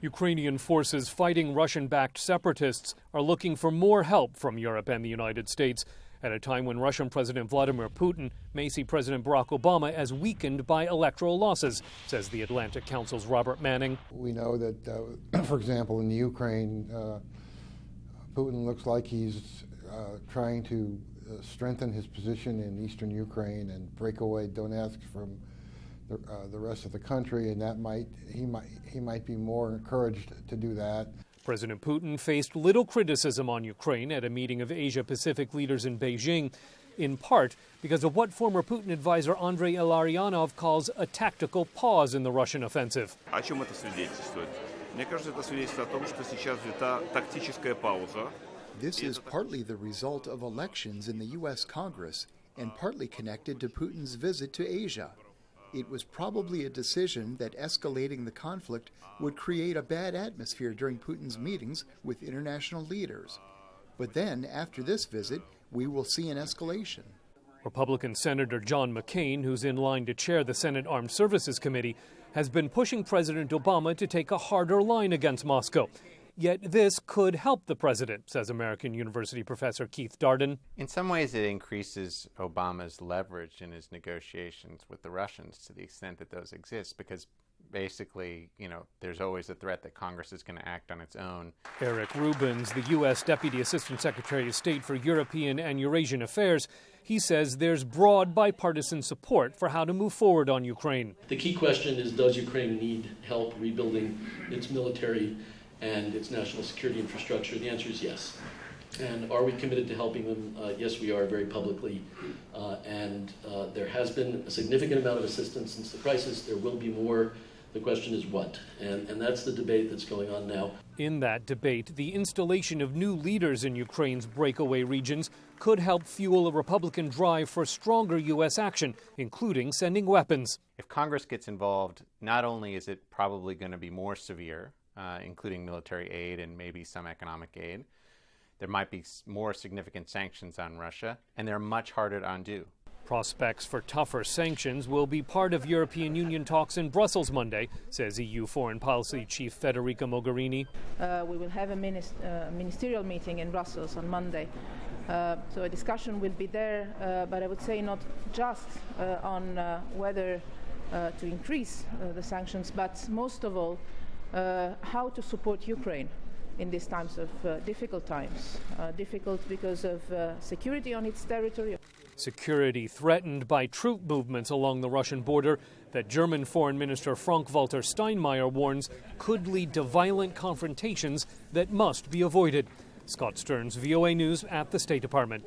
Ukrainian forces fighting Russian-backed separatists are looking for more help from Europe and the United States at a time when Russian President Vladimir Putin may see President Barack Obama as weakened by electoral losses, says the Atlantic Council's Robert Manning. We know that, for example, in the Ukraine, Putin looks like he's trying to strengthen his position in eastern Ukraine and break away Donetsk from the rest of the country, and he might be more encouraged to do that. President Putin faced little criticism on Ukraine at a meeting of Asia-Pacific leaders in Beijing, in part because of what former Putin advisor Andrei Illarionov calls a tactical pause in the Russian offensive. О чем это свидетельствует? Мне кажется, это свидетельствует о том, что сейчас взята тактическая пауза. This is partly the result of elections in the U.S. Congress and partly connected to Putin's visit to Asia. It was probably a decision that escalating the conflict would create a bad atmosphere during Putin's meetings with international leaders. But then, after this visit, we will see an escalation. Republican Senator John McCain, who's in line to chair the Senate Armed Services Committee, has been pushing President Obama to take a harder line against Moscow. Yet this could help the president, says American University professor Keith Darden. In some ways, it increases Obama's leverage in his negotiations with the Russians to the extent that those exist, because basically, there's always a threat that Congress is going to act on its own. Eric Rubens, the U.S. Deputy Assistant Secretary of State for European and Eurasian Affairs, he says there's broad bipartisan support for how to move forward on Ukraine. The key question is, does Ukraine need help rebuilding its military and its national security infrastructure? The answer is yes. And are we committed to helping them? Yes, we are, very publicly. And there has been a significant amount of assistance since the crisis. There will be more. The question is what? And that's the debate that's going on now. In that debate, the installation of new leaders in Ukraine's breakaway regions could help fuel a Republican drive for stronger U.S. action, including sending weapons. If Congress gets involved, not only is it probably going to be more severe, including military aid and maybe some economic aid, there might be more significant sanctions on Russia, and they're much harder to undo. Prospects for tougher sanctions will be part of European Union talks in Brussels Monday, says EU Foreign Policy Chief Federica Mogherini. We will have a ministerial meeting in Brussels on Monday. So a discussion will be there, but I would say not just on whether to increase the sanctions, but most of all, how to support Ukraine in these times of difficult times. Difficult because of security on its territory. Security threatened by troop movements along the Russian border that German Foreign Minister Frank-Walter Steinmeier warns could lead to violent confrontations that must be avoided. Scott Stearns, VOA News at the State Department.